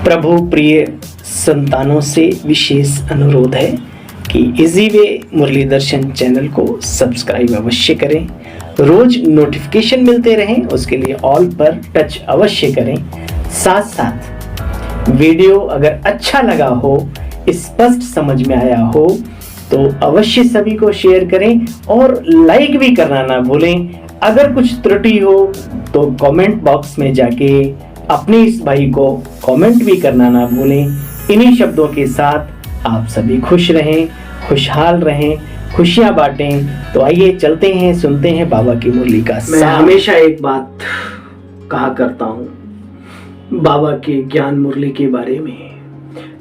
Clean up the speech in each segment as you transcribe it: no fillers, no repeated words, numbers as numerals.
प्रभु प्रिय संतानों से विशेष अनुरोध है कि इजी वे मुरली दर्शन चैनल को सब्सक्राइब अवश्य करें, रोज नोटिफिकेशन मिलते रहें, उसके लिए ऑल पर टच अवश्य करें। साथ साथ वीडियो अगर अच्छा लगा हो, स्पष्ट समझ में आया हो तो अवश्य सभी को शेयर करें और लाइक भी करना ना भूलें। अगर कुछ त्रुटि हो तो कमेंट बॉक्स में जाके अपने इस भाई को कमेंट भी करना ना भूलें। इन्हीं शब्दों के साथ आप सभी खुश रहें, खुशहाल रहें, खुशियां बांटें। तो आइए चलते हैं, सुनते हैं बाबा की मुरली का। मैं हमेशा एक बात कहा करता हूँ बाबा के ज्ञान मुरली के बारे में।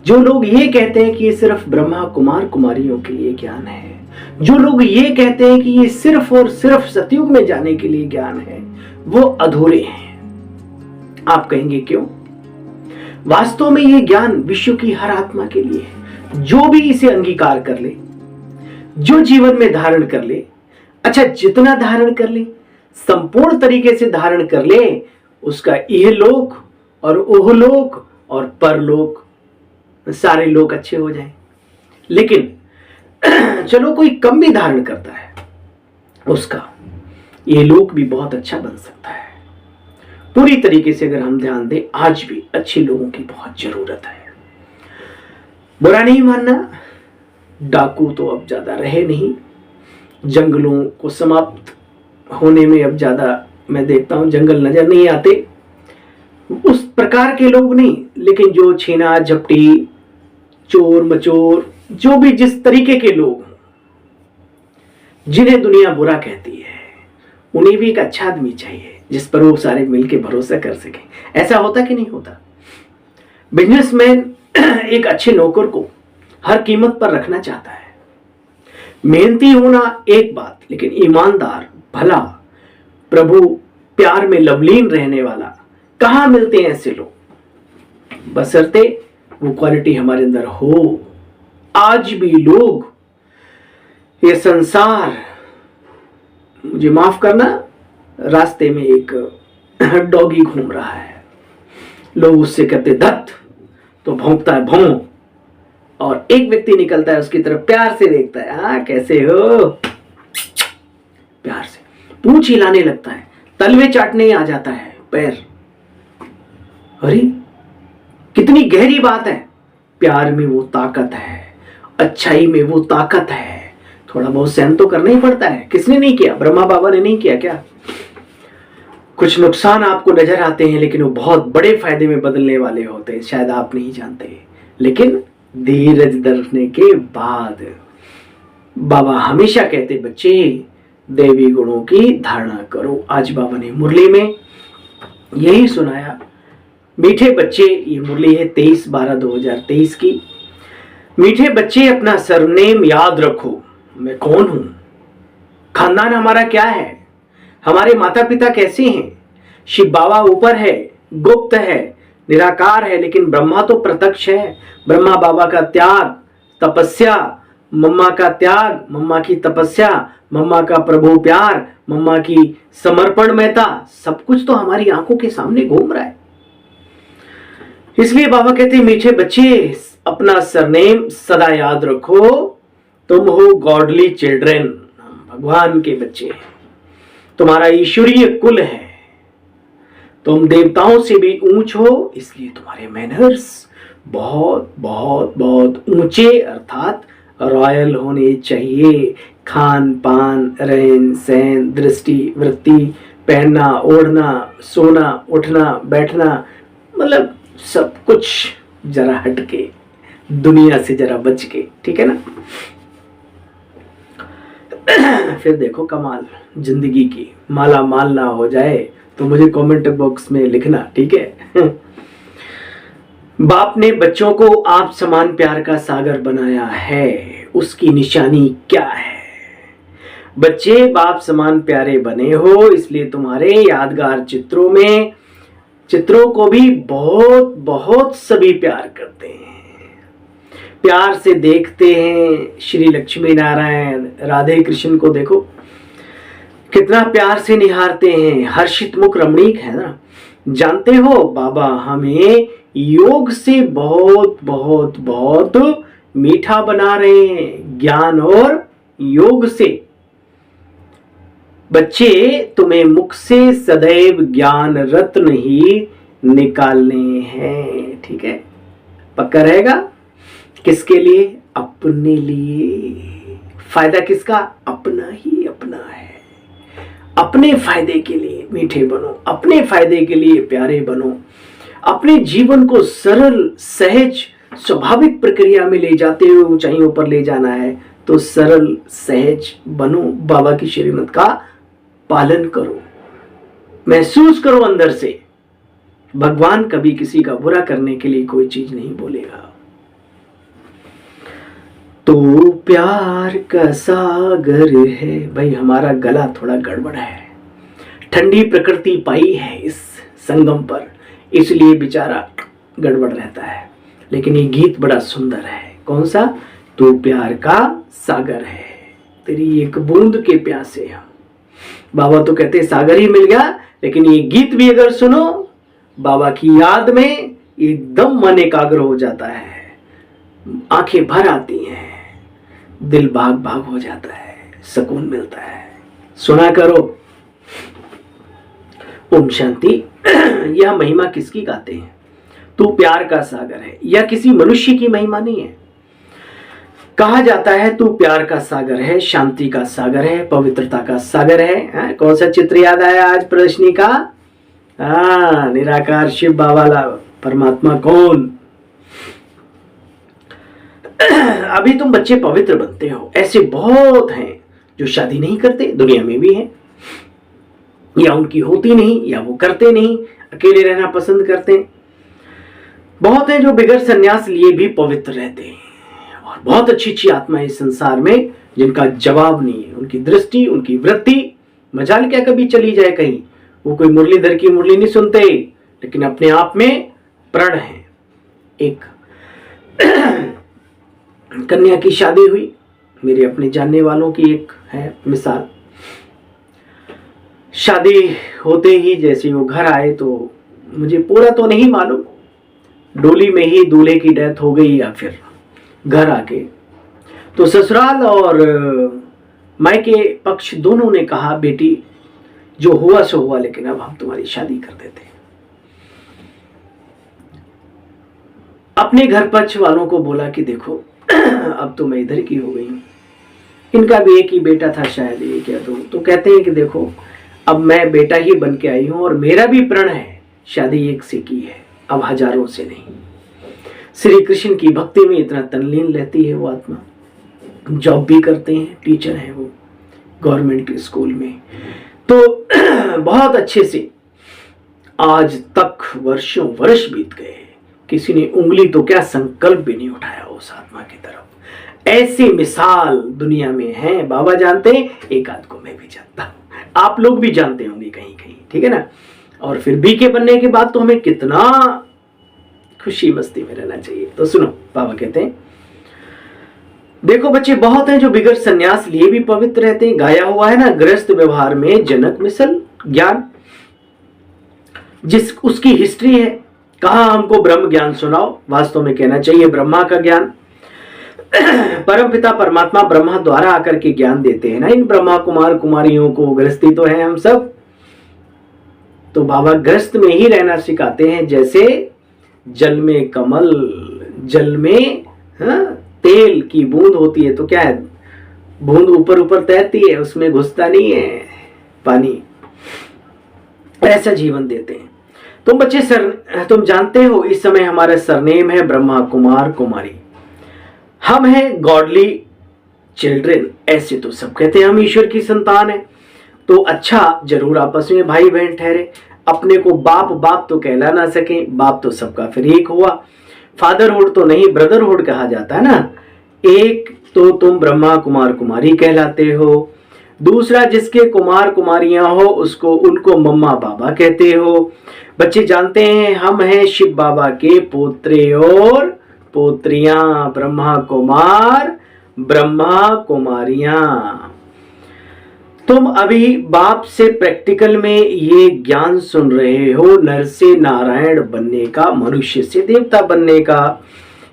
जो लोग ये कहते हैं कि ये सिर्फ ब्रह्मा कुमार कुमारियों के लिए ज्ञान है, जो लोग ये कहते हैं कि ये सिर्फ और सिर्फ सतयुग में जाने के लिए ज्ञान है, वो अधूरे हैं। आप कहेंगे क्यों? वास्तव में ये ज्ञान विश्व की हर आत्मा के लिए है, जो भी इसे अंगीकार कर ले, जो जीवन में धारण कर ले। अच्छा, जितना धारण कर ले, संपूर्ण तरीके से धारण कर ले, उसका इहलोक और ओहलोक और परलोक सारे लोग अच्छे हो जाएं। लेकिन चलो कोई कम भी धारण करता है, उसका ये लोक भी बहुत अच्छा बन सकता है। पूरी तरीके से अगर हम ध्यान दें, आज भी अच्छे लोगों की बहुत जरूरत है। बुरा नहीं मानना, डाकू तो अब ज्यादा रहे नहीं, जंगलों को समाप्त होने में अब ज्यादा मैं देखता हूं जंगल नजर नहीं आते। उस प्रकार के लोग नहीं, लेकिन जो छीना झपटी, चोर मचोर, जो भी जिस तरीके के लोग जिन्हें दुनिया बुरा कहती है, उन्हें भी एक अच्छा आदमी चाहिए जिस पर वो सारे मिलकर भरोसा कर सके। ऐसा होता कि नहीं होता? बिजनेसमैन एक अच्छे नौकर को हर कीमत पर रखना चाहता है। मेहनती होना एक बात, लेकिन ईमानदार, भला, प्रभु प्यार में लवलीन रहने वाला, कहां मिलते हैं ऐसे लोग? बशर्ते वो क्वालिटी हमारे अंदर हो। आज भी लोग, ये संसार, मुझे माफ करना, रास्ते में एक डॉगी घूम रहा है, लोग उससे कहते धत, तो भौंकता है भौं, और एक व्यक्ति निकलता है उसकी तरफ, प्यार से देखता है, हाँ कैसे हो, प्यार से पूंछ हिलाने लगता है, तलवे चाटने आ जाता है, पैर। अरे कितनी गहरी बात है। प्यार में वो ताकत है, अच्छाई में वो ताकत है। थोड़ा बहुत सहन तो करना ही पड़ता है। किसने नहीं किया? ब्रह्मा बाबा ने नहीं किया क्या? कुछ नुकसान आपको नजर आते हैं, लेकिन वो बहुत बड़े फायदे में बदलने वाले होते हैं, शायद आप नहीं जानते। लेकिन धीरज धरने के बाद बाबा हमेशा कहते, बच्चे देवी गुणों की धारणा करो। आज बाबा ने मुरली में यही सुनाया। मीठे बच्चे, ये मुरली है 23/12/2023 की। मीठे बच्चे, अपना सरनेम याद रखो। मैं कौन हूं? खानदान हमारा क्या है? हमारे माता पिता कैसे हैं? शिव बाबा ऊपर है, गुप्त है, निराकार है, लेकिन ब्रह्मा तो प्रत्यक्ष है। ब्रह्मा बाबा का त्याग, तपस्या, मम्मा का त्याग, मम्मा की तपस्या, मम्मा का प्रभु प्यार, मम्मा की समर्पणमयता, सब कुछ तो हमारी आंखों के सामने घूम रहा है। इसलिए बाबा कहते हैं, मीठे बच्चे, अपना सरनेम सदा याद रखो। तुम हो गॉडली चिल्ड्रेन, भगवान के बच्चे। तुम्हारा ईश्वरीय कुल है, तुम देवताओं से भी ऊंच हो, इसलिए तुम्हारे मैनर्स बहुत बहुत बहुत ऊंचे अर्थात रॉयल होने चाहिए। खान पान, रहन सहन, दृष्टि, वृत्ति, पहनना, ओढ़ना, सोना, उठना, बैठना, मतलब सब कुछ जरा हटके, दुनिया से जरा बच के, ठीक है ना? फिर देखो कमाल जिंदगी की। माला माल ना हो जाए तो मुझे कमेंट बॉक्स में लिखना, ठीक है? बाप ने बच्चों को आप समान प्यार का सागर बनाया है, उसकी निशानी क्या है? बच्चे बाप समान प्यारे बने हो, इसलिए तुम्हारे यादगार चित्रों को भी बहुत बहुत सभी प्यार करते हैं, प्यार से देखते हैं। श्री लक्ष्मी नारायण राधे कृष्ण को देखो कितना प्यार से निहारते हैं, हर्षित मुख रमणीक है ना। जानते हो बाबा हमें योग से बहुत बहुत बहुत मीठा बना रहे हैं, ज्ञान और योग से। बच्चे, तुम्हें मुख से सदैव ज्ञान रत्न ही निकालने हैं, ठीक है? पक्का रहेगा? किसके लिए? अपने लिए। फायदा किसका? अपना ही अपना है। अपने फायदे के लिए मीठे बनो, अपने फायदे के लिए प्यारे बनो। अपने जीवन को सरल, सहज, स्वाभाविक प्रक्रिया में ले जाते हुए ऊंचाइयों पर ले जाना है तो सरल सहज बनो। बाबा की श्रीमत का पालन करो, महसूस करो अंदर से। भगवान कभी किसी का बुरा करने के लिए कोई चीज नहीं बोलेगा। तो प्यार का सागर है। भाई हमारा गला थोड़ा गड़बड़ है, ठंडी प्रकृति पाई है इस संगम पर, इसलिए बेचारा गड़बड़ रहता है। लेकिन ये गीत बड़ा सुंदर है। कौन सा? तू प्यार का सागर है, तेरी एक बूंद के प्यासे हम। बाबा तो कहते सागर ही मिल गया, लेकिन ये गीत भी अगर सुनो बाबा की याद में एकदम मन एकाग्र हो जाता है, आंखें भर आती हैं, दिल भाग भाग हो जाता है, सुकून मिलता है। सुना करो। ओम शांति। यह महिमा किसकी गाते हैं? तू प्यार का सागर है। यह किसी मनुष्य की महिमा नहीं है। कहा जाता है तू प्यार का सागर है, शांति का सागर है, पवित्रता का सागर है। कौन सा चित्र याद आया आज प्रदर्शनी का? निराकार शिव बाबा परमात्मा कौन? अभी तुम बच्चे पवित्र बनते हो। ऐसे बहुत हैं जो शादी नहीं करते, दुनिया में भी हैं, या उनकी होती नहीं या वो करते नहीं, अकेले रहना पसंद करते हैं। बहुत हैं जो बिगड़ संन्यास लिए भी पवित्र रहते हैं, और बहुत अच्छी अच्छी आत्माएं इस संसार में जिनका जवाब नहीं है। उनकी दृष्टि, उनकी वृत्ति मजाल क्या कभी चली जाए कहीं, वो कोई मुरलीधर की मुरली नहीं सुनते, लेकिन अपने आप में प्रण है। एक कन्या की शादी हुई, मेरे अपने जानने वालों की एक है मिसाल। शादी होते ही जैसे वो घर आए तो मुझे पूरा तो नहीं मालूम, डोली में ही दूल्हे की डेथ हो गई या फिर घर आके, तो ससुराल और मायके पक्ष दोनों ने कहा बेटी जो हुआ सो हुआ, लेकिन अब हम तुम्हारी शादी कर देते हैं। अपने घर पक्ष वालों को बोला कि देखो अब तो मैं इधर की हो गई हूं, इनका भी एक ही बेटा था शायद, ये क्या तो कहते हैं कि देखो अब मैं बेटा ही बन के आई हूं और मेरा भी प्रण है शादी एक से की है, अब हजारों से नहीं। श्री कृष्ण की भक्ति में इतना तल्लीन रहती है वो आत्मा। जॉब भी करते हैं, टीचर हैं वो गवर्नमेंट स्कूल में, तो बहुत अच्छे से आज तक वर्षों वर्ष बीत गए, किसी ने उंगली तो क्या संकल्प भी नहीं उठाया उस आत्मा की तरफ। ऐसी मिसाल दुनिया में है, बाबा जानते हैं, एक आध को मैं भी जानता हूं, आप लोग भी जानते होंगे कहीं कहीं, ठीक है ना। और फिर बीके बनने के बाद तो हमें कितना खुशी मस्ती में रहना चाहिए। तो सुनो, बाबा कहते हैं देखो बच्चे बहुत हैं जो बिगड़ संन्यास लिए भी पवित्र रहते हैं। गाया हुआ है ना, गृहस्थ व्यवहार में जनक मिसल ज्ञान, जिस उसकी हिस्ट्री है। कहा हमको ब्रह्म ज्ञान सुनाओ, वास्तव में कहना चाहिए ब्रह्मा का ज्ञान। परमपिता परमात्मा ब्रह्मा द्वारा आकर के ज्ञान देते हैं ना इन ब्रह्मा कुमार कुमारियों को। गृहस्थी तो है हम सब, तो बाबा गृहस्थ में ही रहना सिखाते हैं। जैसे जल में कमल, जल में तेल की बूंद होती है, तो क्या है, बूंद ऊपर ऊपर तैरती है, उसमें घुसता नहीं है पानी, ऐसा जीवन देते हैं। तुम बच्चे तुम जानते हो इस समय हमारा सरनेम है ब्रह्मा कुमार कुमारी, हम हैं गॉडली चिल्ड्रन, ऐसे तो सब कहते हैं हम ईश्वर की संतान है। तो अच्छा जरूर आपस में भाई बहन ठहरे, अपने को बाप बाप तो कहला ना सके, बाप तो सबका फिर एक हुआ, फादरहुड तो नहीं ब्रदरहुड कहा जाता है ना। एक तो तुम ब्रह्मा कुमार कुमारी कहलाते हो, दूसरा जिसके कुमार कुमारियां हो उसको उनको मम्मा बाबा कहते हो। बच्चे जानते हैं हम हैं शिव बाबा के पोत्रे और पोत्रियां, ब्रह्मा कुमार ब्रह्मा कुमारियां। तुम अभी बाप से प्रैक्टिकल में ये ज्ञान सुन रहे हो, नर से नारायण बनने का, मनुष्य से देवता बनने का,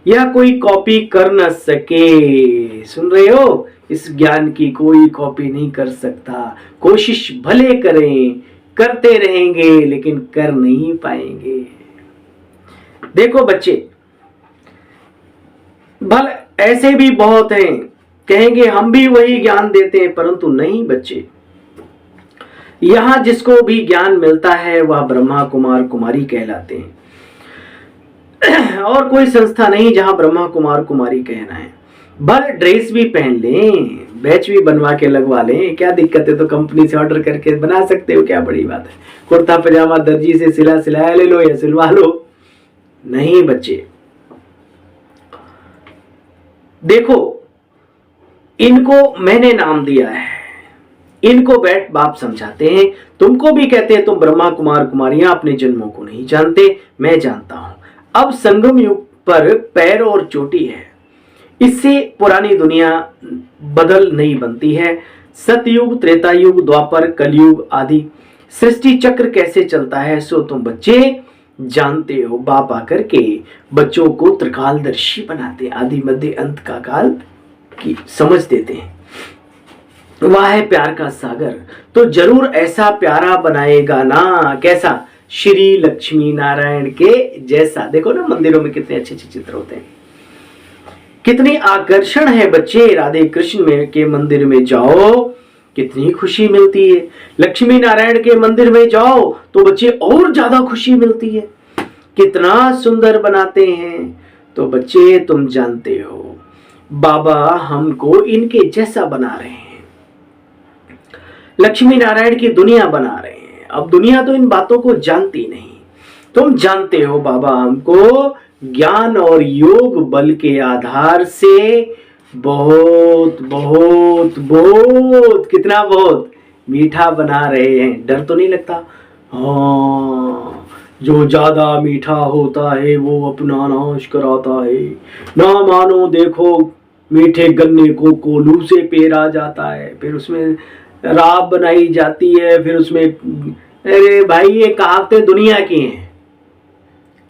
या कोई कॉपी कर न सके। सुन रहे हो, इस ज्ञान की कोई कॉपी नहीं कर सकता। कोशिश भले करें, करते रहेंगे, लेकिन कर नहीं पाएंगे। देखो बच्चे, भले ऐसे भी बहुत हैं, कहेंगे हम भी वही ज्ञान देते हैं, परंतु नहीं बच्चे। यहां जिसको भी ज्ञान मिलता है वह ब्रह्मा कुमार कुमारी कहलाते हैं। और कोई संस्था नहीं जहां ब्रह्मा कुमार कुमारी कहना है। भले ड्रेस भी पहन लें, बैच भी बनवा के लगवा लें, क्या दिक्कत है? तो कंपनी से ऑर्डर करके बना सकते हो, क्या बड़ी बात है? कुर्ता पजामा दर्जी से सिलाया ले लो या सिलवा लो। नहीं बच्चे, देखो इनको मैंने नाम दिया है, इनको बैठ बाप समझाते हैं। तुमको भी कहते हैं तुम ब्रह्मा कुमार कुमारियां अपने जन्मों को नहीं जानते, मैं जानता हूं। अब संगम युग पर पैर और चोटी है, इससे पुरानी दुनिया बदल नहीं बनती है। सतयुग, त्रेता युग, द्वापर, कलयुग आदि सृष्टि चक्र कैसे चलता है सो तुम बच्चे जानते हो। बाप आकर के बच्चों को त्रिकालदर्शी बनाते, आदि मध्य अंत का काल की समझ देते हैं। वह है प्यार का सागर, तो जरूर ऐसा प्यारा बनाएगा ना। कैसा? श्री लक्ष्मी नारायण के जैसा। देखो ना मंदिरों में कितने अच्छे अच्छे चित्र होते हैं, कितनी आकर्षण है बच्चे। राधे कृष्ण में के मंदिर में जाओ, कितनी खुशी मिलती है। लक्ष्मी नारायण के मंदिर में जाओ तो बच्चे और ज्यादा खुशी मिलती है। कितना सुंदर बनाते हैं। तो बच्चे तुम जानते हो बाबा हमको इनके जैसा बना रहे हैं, लक्ष्मी नारायण की दुनिया बना रहे हैं। अब दुनिया तो इन बातों को जानती नहीं, तुम जानते हो बाबा हमको ज्ञान और योग बल के आधार से बहुत बहुत बहुत, कितना बहुत मीठा बना रहे हैं। डर तो नहीं लगता? हाँ, जो ज्यादा मीठा होता है वो अपना नाश कराता है। ना मानो देखो, मीठे गन्ने को कोल्हू से पेरा जाता है, फिर उसमें राब बनाई जाती है, फिर उसमें, अरे भाई ये कहावतें दुनिया की हैं।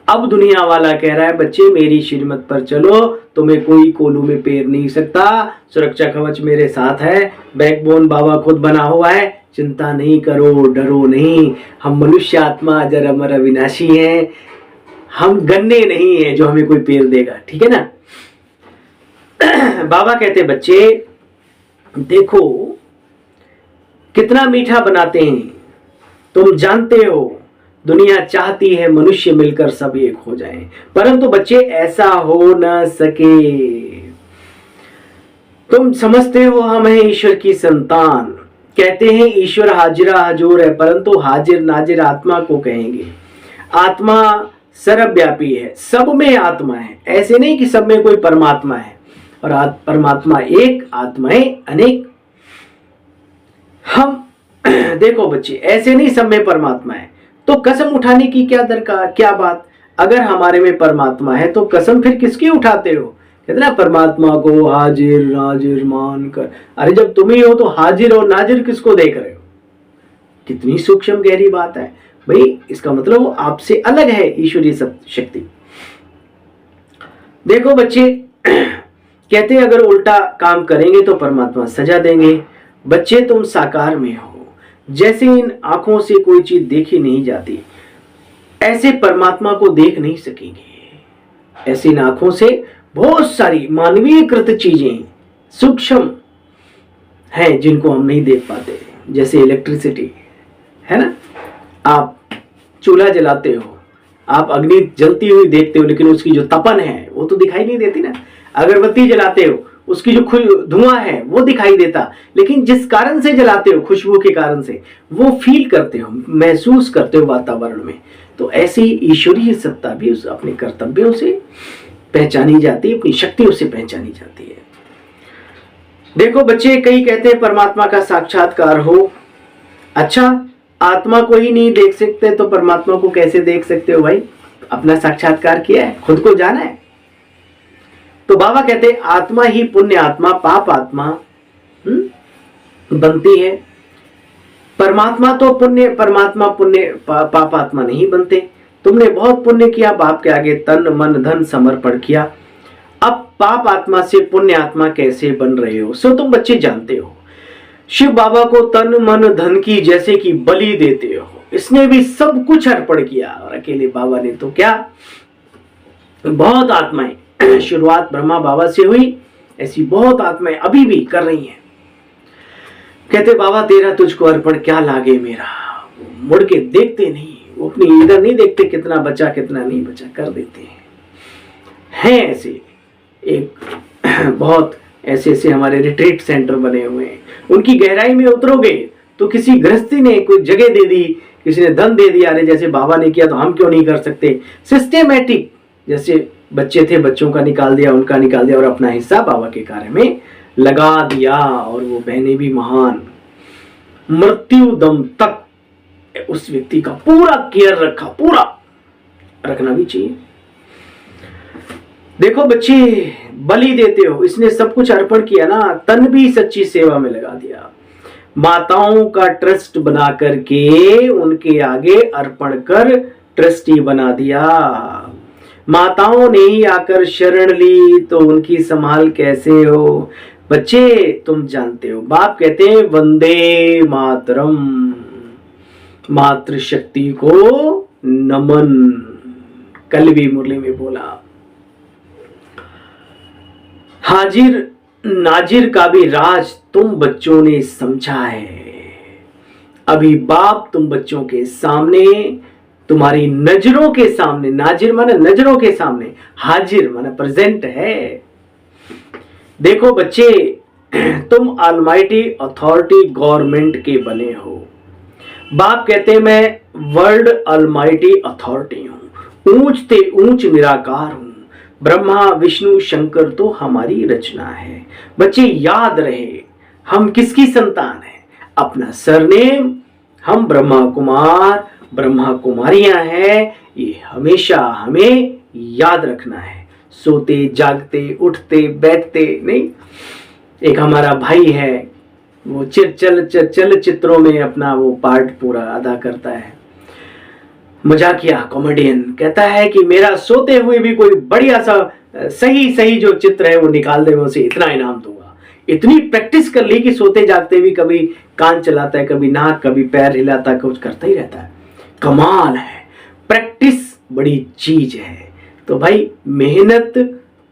अब दुनिया वाला कह रहा है बच्चे मेरी श्रीमत पर चलो, तुम्हें कोई कोल्हू में पेर नहीं सकता। सुरक्षा कवच मेरे साथ है, बैकबोन बाबा खुद बना हुआ है, चिंता नहीं करो, डरो नहीं। हम मनुष्य आत्मा अजर अमर अविनाशी हैं, हम गन्ने नहीं है जो हमें कोई पेर देगा। ठीक है ना? बाबा कहते बच्चे देखो कितना मीठा बनाते हैं। तुम जानते हो दुनिया चाहती है मनुष्य मिलकर सब एक हो जाएं, परंतु बच्चे ऐसा हो न सके। तुम समझते हो हम हैं ईश्वर की संतान, कहते हैं ईश्वर हाजिरा हजूर है, परंतु हाजिर नाजिर आत्मा को कहेंगे। आत्मा सर्वव्यापी है, सब में आत्मा है। ऐसे नहीं कि सब में कोई परमात्मा है, और परमात्मा एक, आत्माएं अनेक। हम देखो बच्चे, ऐसे नहीं सब में परमात्मा है, तो कसम उठाने की क्या दरकार, क्या बात? अगर हमारे में परमात्मा है तो कसम फिर किसकी उठाते हो? कहते ना परमात्मा को हाजिर नाजिर मान कर। अरे जब तुम ही हो तो हाजिर और नाजिर किसको देख रहे हो? कितनी सूक्ष्म गहरी बात है भाई। इसका मतलब वो आपसे अलग है ईश्वरीय शक्ति। देखो बच्चे, कहते अगर उल्टा काम करेंगे तो परमात्मा सजा देंगे। बच्चे तुम साकार में हो, जैसे इन आंखों से कोई चीज देखी नहीं जाती, ऐसे परमात्मा को देख नहीं सकेंगे। ऐसी इन आंखों से बहुत सारी मानवीयकृत चीजें सूक्ष्म हैं जिनको हम नहीं देख पाते, जैसे इलेक्ट्रिसिटी है ना। आप चूल्हा जलाते हो, आप अग्नि जलती हुई देखते हो, लेकिन उसकी जो तपन है वो तो दिखाई नहीं देती ना। अगरबत्ती जलाते हो, उसकी जो धुआं है वो दिखाई देता, लेकिन जिस कारण से जलाते हो, खुशबू के कारण से, वो फील करते हो, महसूस करते हो वातावरण में। तो ऐसी ईश्वरीय सत्ता भी उस अपने कर्तव्यों से पहचानी जाती है, अपनी शक्तियों से पहचानी जाती है। देखो बच्चे, कई कहते हैं परमात्मा का साक्षात्कार हो। अच्छा, आत्मा को ही नहीं देख सकते तो परमात्मा को कैसे देख सकते हो भाई? अपना साक्षात्कार किया है, खुद को जाना है। तो बाबा कहते हैं आत्मा ही पुण्य आत्मा पाप आत्मा बनती है। परमात्मा तो पुण्य, परमात्मा पुण्य पाप आत्मा नहीं बनते। तुमने बहुत पुण्य किया, बाप के आगे तन मन धन समर्पण किया, अब पाप आत्मा से पुण्य आत्मा कैसे बन रहे हो सो तुम बच्चे जानते हो। शिव बाबा को तन मन धन की जैसे कि बलि देते हो, इसने भी सब कुछ अर्पण किया और अकेले बाबा ने तो क्या, बहुत आत्माएं शुरुआत ब्रह्मा बाबा से हुई, ऐसी बहुत आत्माएं अभी भी कर रही हैं। कहते बाबा तेरा तुझको अर्पण क्या लागे मेरा, मुड़ के देखते नहीं, वो अपनी इधर नहीं देखते कितना बचा कितना नहीं बचा, कर देते हैं ऐसे। एक बहुत ऐसे ऐसे हमारे रिट्रीट सेंटर बने हुए हैं, उनकी गहराई में उतरोगे तो किसी गृहस्थी ने कोई जगह दे दी, किसी ने धन दे दिया, अरे जैसे बाबा ने किया तो हम क्यों नहीं कर सकते। सिस्टेमेटिक, जैसे बच्चे थे बच्चों का निकाल दिया, उनका निकाल दिया और अपना हिस्सा बाबा के कार्य में लगा दिया। और वो बहनें भी महान, मृत्यु दम तक उस व्यक्ति का पूरा केयर रखा, पूरा रखना भी चाहिए। देखो बच्चे बलि देते हो, इसने सब कुछ अर्पण किया ना, तन भी सच्ची सेवा में लगा दिया। माताओं का ट्रस्ट बना करके उनके आगे अर्पण कर ट्रस्टी बना दिया। माताओं ने ही आकर शरण ली तो उनकी संभाल कैसे हो। बच्चे तुम जानते हो, बाप कहते हैं वंदे मातरम, मातृशक्ति को नमन। कल भी मुरली में बोला, हाजिर नाजिर का भी राज तुम बच्चों ने समझा है। अभी बाप तुम बच्चों के सामने, तुम्हारी नजरों के सामने, नाजिर माने नजरों के सामने, हाजिर माने प्रेजेंट है। देखो बच्चे, तुम ऑलमाइटी अथॉरिटी गवर्नमेंट के बने हो। बाप कहते हैं मैं वर्ल्ड ऑलमाइटी अथॉरिटी हूं, ऊंच ते ऊंच निराकार हूं। ब्रह्मा विष्णु शंकर तो हमारी रचना है। बच्चे याद रहे हम किसकी संतान है, अपना सरनेम, हम ब्रह्मा कुमार ब्रह्मा कुमारियां हैं, ये हमेशा हमें याद रखना है। सोते जागते उठते बैठते नहीं। एक हमारा भाई है, वो चलचित्रों में अपना वो पार्ट पूरा अदा करता है, मजाकिया कॉमेडियन। कहता है कि मेरा सोते हुए भी कोई बढ़िया सा सही जो चित्र है वो निकाल दे, मैं उसे इतना इनाम दूंगा। इतनी प्रैक्टिस कर ली कि सोते जागते भी कभी कान चलाता है, कभी नाक, कभी पैर हिलाता है, कुछ करता ही रहता है। कमाल है, प्रैक्टिस बड़ी चीज है। तो भाई मेहनत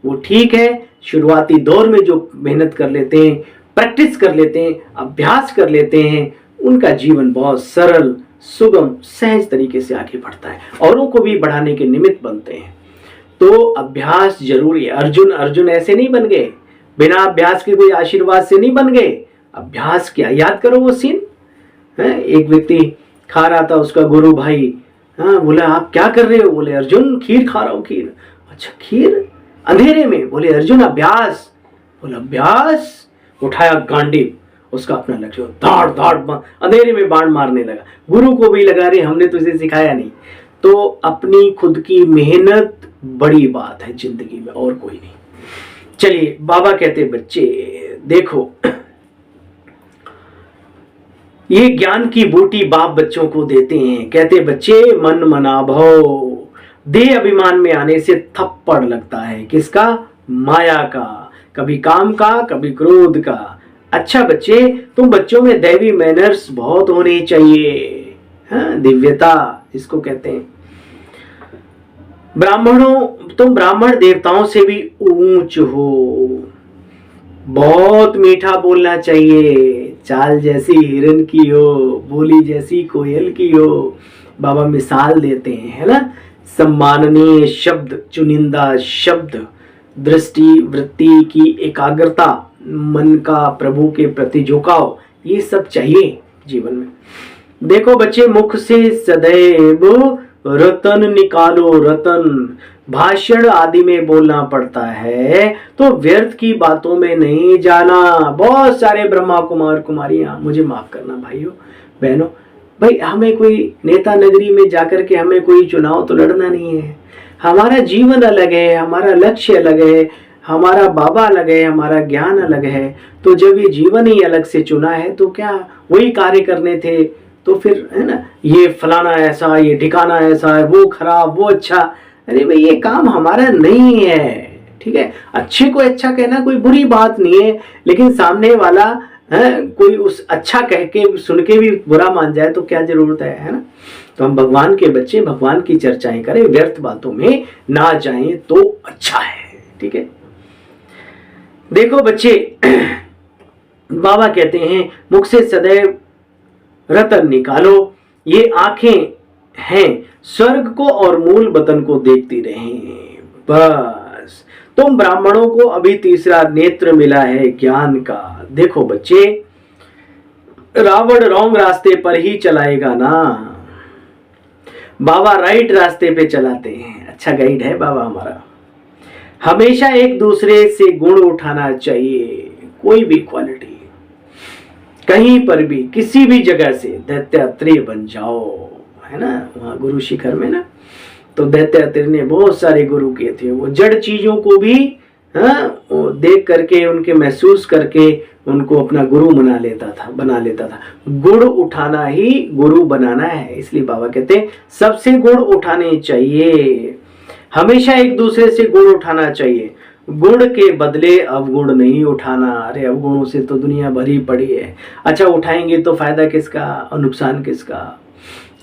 वो ठीक है, शुरुआती दौर में जो मेहनत कर लेते हैं, प्रैक्टिस कर लेते हैं, अभ्यास कर लेते हैं, उनका जीवन बहुत सरल सुगम सहज तरीके से आगे बढ़ता है, औरों को भी बढ़ाने के निमित्त बनते हैं। तो अभ्यास जरूरी है। अर्जुन ऐसे नहीं बन गए, बिना अभ्यास के कोई आशीर्वाद से नहीं बन गए। अभ्यास क्या, याद करो वो सीन है, एक व्यक्ति खा रहा था, उसका गुरु भाई बोला आप क्या कर रहे हो, बोले अर्जुन खीर खा रहा हूं। खीर, अच्छा खीर, अंधेरे में, बोले अर्जुन अभ्यास, बोला अभ्यास, उठाया गांडीव, उसका अपना लक्ष्य, धाड़ धाड़ अंधेरे में बाण मारने लगा। गुरु को भी लगा रहे हमने तो इसे सिखाया नहीं। तो अपनी खुद की मेहनत बड़ी बात है जिंदगी में, और कोई नहीं। चलिए बाबा कहते बच्चे देखो, ये ज्ञान की बूटी बाप बच्चों को देते हैं। कहते बच्चे मन मना भव, देह अभिमान में आने से थप्पड़ लगता है, किसका, माया का, कभी काम का कभी क्रोध का। अच्छा बच्चे, तुम बच्चों में दैवी मैनर्स बहुत होने चाहिए, दिव्यता इसको कहते हैं। ब्राह्मणों, तुम ब्राह्मण देवताओं से भी ऊंच हो, बहुत मीठा बोलना चाहिए, चाल जैसी हिरन की हो, बोली जैसी कोयल की हो। बाबा मिसाल देते हैं, है ना, सम्माननीय शब्द, चुनिंदा शब्द, दृष्टि वृत्ति की एकाग्रता, मन का प्रभु के प्रति झुकाव, ये सब चाहिए जीवन में। देखो बच्चे, मुख से सदैव रतन निकालो, रतन। भाषण आदि में बोलना पड़ता है तो व्यर्थ की बातों में नहीं जाना। बहुत सारे ब्रह्मा कुमार कुमारियां, मुझे माफ करना भाइयों बहनों, भाई हमें कोई नेता नगरी में जाकर के हमें कोई चुनाव तो लड़ना नहीं है। हमारा जीवन अलग है, हमारा लक्ष्य अलग है, हमारा बाबा अलग है, हमारा ज्ञान अलग है, तो जब ये जीवन ही अलग से चुना है तो क्या वही कार्य करने थे, तो फिर है ना ये फलाना ऐसा, ये ठिकाना ऐसा है, वो खराब वो अच्छा। अरे भाई ये काम हमारा नहीं है, ठीक है। अच्छे को अच्छा कहना कोई बुरी बात नहीं है, लेकिन सामने वाला कोई उस अच्छा कह के सुन के भी बुरा मान जाए तो क्या जरूरत है ना। तो हम भगवान के बच्चे भगवान की चर्चाएं करें, व्यर्थ बातों में ना जाएं तो अच्छा है, ठीक है। देखो बच्चे, बाबा कहते हैं मुख से सदैव रतन निकालो, ये आंखें हैं स्वर्ग को और मूल वतन को देखती रहें। बस तुम ब्राह्मणों को अभी तीसरा नेत्र मिला है ज्ञान का। देखो बच्चे, रावण रॉन्ग रास्ते पर ही चलाएगा ना, बाबा राइट रास्ते पे चलाते हैं। अच्छा गाइड है बाबा हमारा। हमेशा एक दूसरे से गुण उठाना चाहिए, कोई भी क्वालिटी कहीं पर भी किसी भी जगह से दैत्यात्रेय बन जाओ, है ना। वहां गुरु शिखर में ना, तो दैत्यात्रेय ने बहुत सारे गुरु किए थे। वो जड़ चीजों को भी देख करके उनके महसूस करके उनको अपना गुरु बना लेता था। गुण उठाना ही गुरु बनाना है, इसलिए बाबा कहते हैं सबसे गुण उठाने चाहिए, हमेशा एक दूसरे से गुण उठाना चाहिए। गुण के बदले अवगुण नहीं उठाना। अरे अवगुणों से तो दुनिया भरी पड़ी है। अच्छा उठाएंगे तो फायदा किसका और नुकसान किसका?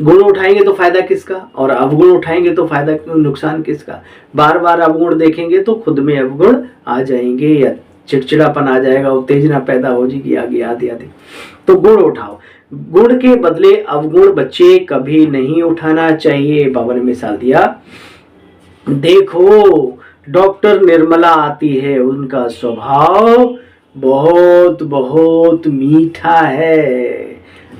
गुण उठाएंगे तो फायदा किसका और अवगुण उठाएंगे तो फायदा नुकसान किसका? बार बार अवगुण देखेंगे तो खुद में अवगुण आ जाएंगे या चिड़चिड़ापन आ जाएगा, उत्तेजना पैदा हो जाएगी आगे आदि। तो गुण उठाओ, गुण के बदले अवगुण बच्चे कभी नहीं उठाना चाहिए। बाबा ने मिसाल दिया, देखो डॉक्टर निर्मला आती है, उनका स्वभाव बहुत बहुत मीठा है।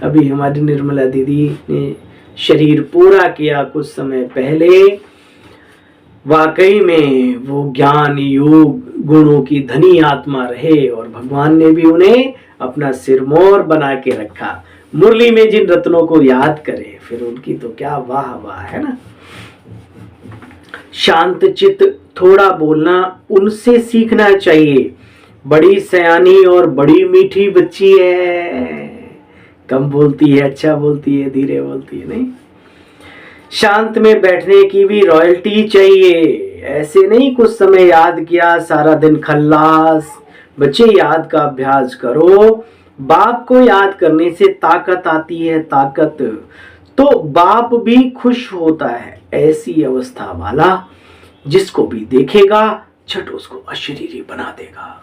अभी हमारी निर्मला दीदी ने शरीर पूरा किया कुछ समय पहले। वाकई में वो ज्ञान योग गुणों की धनी आत्मा रहे और भगवान ने भी उन्हें अपना सिरमौर बना के रखा। मुरली में जिन रत्नों को याद करे फिर उनकी तो क्या वाह वाह, है ना। शांत चित्त, थोड़ा बोलना उनसे सीखना चाहिए। बड़ी सयानी और बड़ी मीठी बच्ची है, कम बोलती है, अच्छा बोलती है, धीरे बोलती है। नहीं, शांत में बैठने की भी रॉयल्टी चाहिए। ऐसे नहीं कुछ समय याद किया सारा दिन खल्लास। बच्चे याद का अभ्यास करो। बाप को याद करने से ताकत आती है, ताकत। तो बाप भी खुश होता है। ऐसी अवस्था वाला जिसको भी देखेगा झट उसको अशरीरी बना देगा।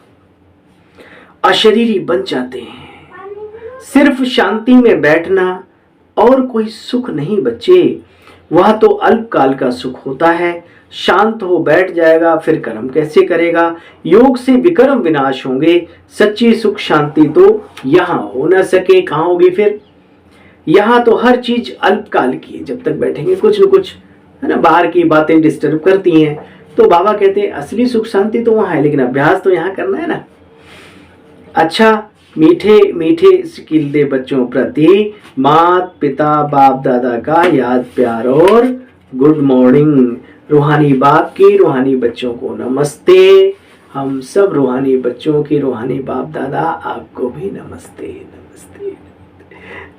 अशरीरी बन जाते हैं। सिर्फ शांति में बैठना और कोई सुख नहीं बच्चे, वह तो अल्पकाल का सुख होता है। शांत हो बैठ जाएगा फिर कर्म कैसे करेगा? योग से विकर्म विनाश होंगे। सच्ची सुख शांति तो यहाँ हो न सके, कहाँ होगी फिर? यहाँ तो हर चीज अल्पकाल की है। जब तक बैठेंगे कुछ न कुछ, है ना, बाहर की बातें डिस्टर्ब करती हैं। तो बाबा कहते हैं असली सुख शांति तो वहां है, लेकिन अभ्यास तो यहाँ करना है ना। अच्छा, मीठे मीठे स्किल दे बच्चों प्रति मात पिता बाप दादा का याद प्यार और गुड मॉर्निंग। रूहानी बाप की रूहानी बच्चों को नमस्ते। हम सब रूहानी बच्चों की रूहानी बाप दादा आपको भी नमस्ते नमस्ते।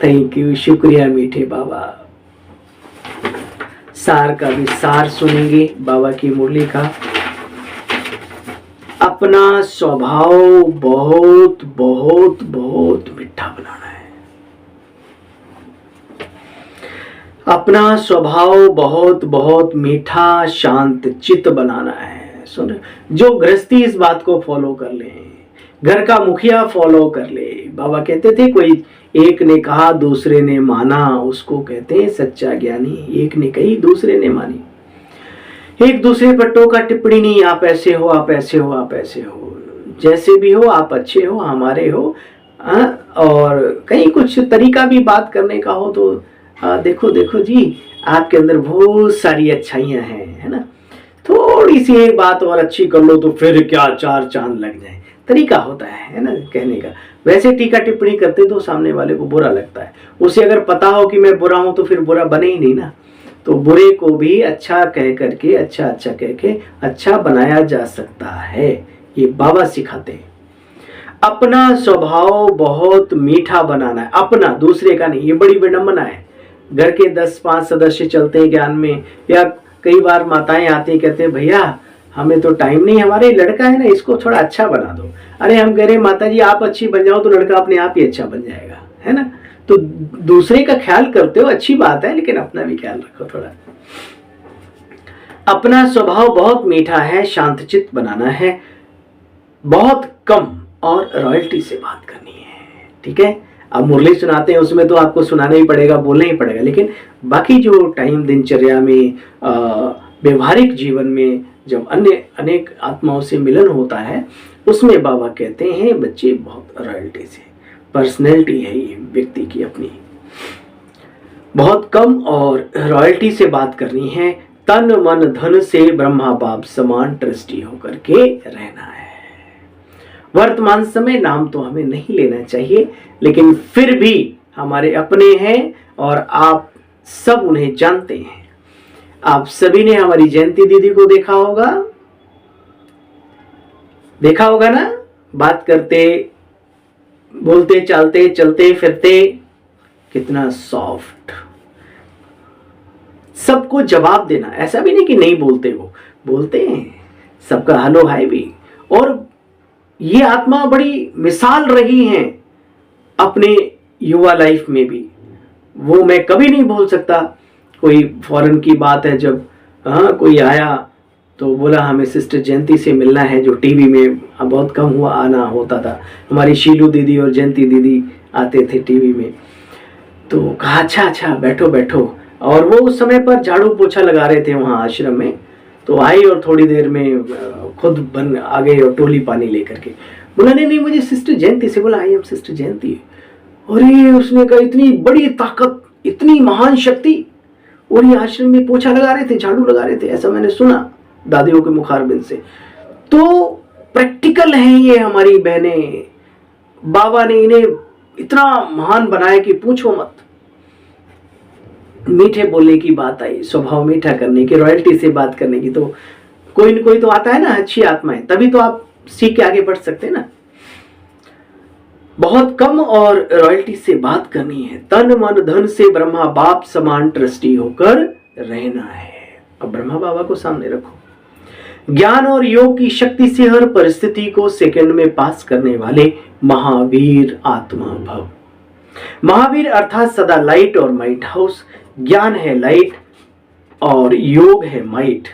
थैंक यू, शुक्रिया मीठे बाबा। सार का भी सार सुनेंगे बाबा की मुरली का। अपना स्वभाव बहुत बहुत बहुत मीठा बनाना है। अपना स्वभाव बहुत बहुत मीठा शांत चित्त बनाना है। सुन, जो गृहस्थी इस बात को फॉलो कर ले, घर का मुखिया फॉलो कर ले। बाबा कहते थे कोई एक ने कहा दूसरे ने माना, उसको कहते हैं सच्चा ज्ञानी। एक ने कही दूसरे ने मानी। एक दूसरे पर टोका टिप्पणी नहीं, आप ऐसे हो आप ऐसे हो आप ऐसे हो, जैसे भी हो आप अच्छे हो हमारे हो। और कहीं कुछ तरीका भी बात करने का हो तो देखो देखो जी आपके अंदर बहुत सारी अच्छाइयां हैं, है ना। थोड़ी सी एक बात और अच्छी कर लो तो फिर क्या चार चांद लग जाए। तरीका होता है ना कहने का। वैसे टीका टिप्पणी करते तो सामने वाले को बुरा लगता है। उसे अगर पता हो कि मैं बुरा हूं तो फिर बुरा बने ही नहीं ना। तो बुरे को भी अच्छा कह करके, अच्छा कह के अच्छा बनाया जा सकता है। ये बाबा सिखाते हैं। अपना स्वभाव बहुत मीठा बनाना है, अपना, दूसरे का नहीं। ये बड़ी विडंबना है। घर के 10-5 सदस्य चलते हैं ज्ञान में, या कई बार माताएं आती हैं, कहते हैं भैया हमें तो टाइम नहीं, हमारे लड़का है ना, इसको थोड़ा अच्छा बना दो। अरे हम कह रहे हैं माता जी आप अच्छी बन जाओ तो लड़का अपने आप ही अच्छा बन जाएगा, है ना। तो दूसरे का ख्याल करते हो, अच्छी बात है, लेकिन अपना भी ख्याल रखो थोड़ा। अपना स्वभाव बहुत मीठा है, शांतचित्त बनाना है, बहुत कम और रॉयल्टी से बात करनी है। ठीक है, अब मुरली सुनाते हैं उसमें तो आपको सुनाना ही पड़ेगा, बोलना ही पड़ेगा, लेकिन बाकी जो टाइम दिनचर्या में, व्यवहारिक जीवन में जब अन्य अनेक आत्माओं से मिलन होता है, उसमें बाबा कहते हैं बच्चे बहुत रॉयल्टी से, पर्सनैलिटी है ये व्यक्ति की अपनी, बहुत कम और रॉयल्टी से बात करनी है। तन मन धन से ब्रह्मा बाप समान ट्रस्टी होकर के रहना है। वर्तमान समय नाम तो हमें नहीं लेना चाहिए, लेकिन फिर भी हमारे अपने हैं और आप सब उन्हें जानते हैं। आप सभी ने हमारी जयंती दीदी को देखा होगा ना, बात करते, बोलते, चालते, चलते फिरते, कितना सॉफ्ट, सबको जवाब देना। ऐसा भी नहीं कि नहीं बोलते, वो बोलते हैं, सबका हेलो हाय भी। और ये आत्मा बड़ी मिसाल रही हैं अपने युवा लाइफ में भी, वो मैं कभी नहीं भूल सकता। कोई फॉरेन की बात है, जब कोई आया तो बोला हमें सिस्टर जयंती से मिलना है, जो टीवी में बहुत कम हुआ आना होता था। हमारी शीलू दीदी और जयंती दीदी आते थे टीवी में। तो कहा अच्छा बैठो। और वो उस समय पर झाड़ू पोछा लगा रहे थे वहाँ आश्रम में। तो आई और थोड़ी देर में खुद बन आ गए और टोली पानी लेकर के। बोला नहीं मुझे सिस्टर जयंती से। बोला आई एम सिस्टर जयंती। और ये उसने कहा इतनी बड़ी ताकत, इतनी महान शक्ति, और ये आश्रम में पोछा लगा रहे थे, झाड़ू लगा रहे थे, ऐसा मैंने सुना दादियों के मुखारबिंद से। तो प्रैक्टिकल है ये हमारी बहनें। बाबा ने इन्हें इतना महान बनाया कि पूछो मत। मीठे बोलने की बात आई, स्वभाव मीठा करने की, रॉयल्टी से बात करने की। तो कोई न कोई तो आता है ना, अच्छी आत्माएं, तभी तो आप सीख के आगे बढ़ सकते हैं ना। बहुत कम और रॉयल्टी से बात करनी है। तन मन धन से ब्रह्मा बाप समान ट्रस्टी होकर रहना है। अब ब्रह्मा बाबा को सामने रखो। ज्ञान और योग की शक्ति से हर परिस्थिति को सेकंड में पास करने वाले महावीर आत्मा भव। महावीर अर्थात सदा लाइट और माइट हाउस। ज्ञान है लाइट और योग है माइट।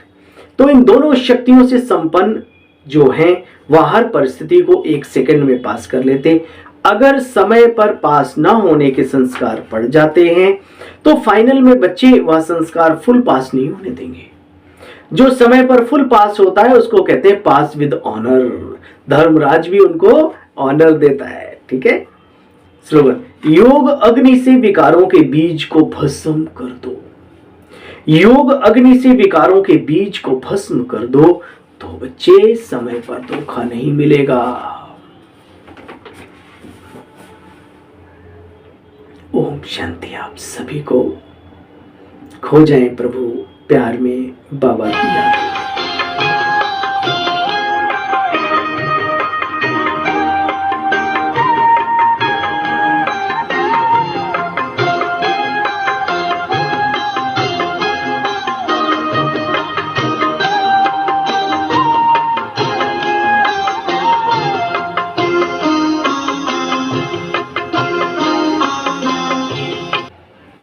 तो इन दोनों शक्तियों से संपन्न जो हैं वह हर परिस्थिति को एक सेकंड में पास कर लेते। अगर समय पर पास ना होने के संस्कार पड़ जाते हैं तो फाइनल में बच्चे वह संस्कार फुल पास नहीं होने देंगे। जो समय पर फुल पास होता है उसको कहते हैं पास विद ऑनर। धर्मराज भी उनको ऑनर देता है। ठीक है, स्लोगन, योग अग्नि से विकारों के बीज को भस्म कर दो। योग अग्नि से विकारों के बीज को भस्म कर दो तो बच्चे समय पर धोखा नहीं मिलेगा। ओम शांति। आप सभी को खो जाएं प्रभु प्यार में बाबा की याद।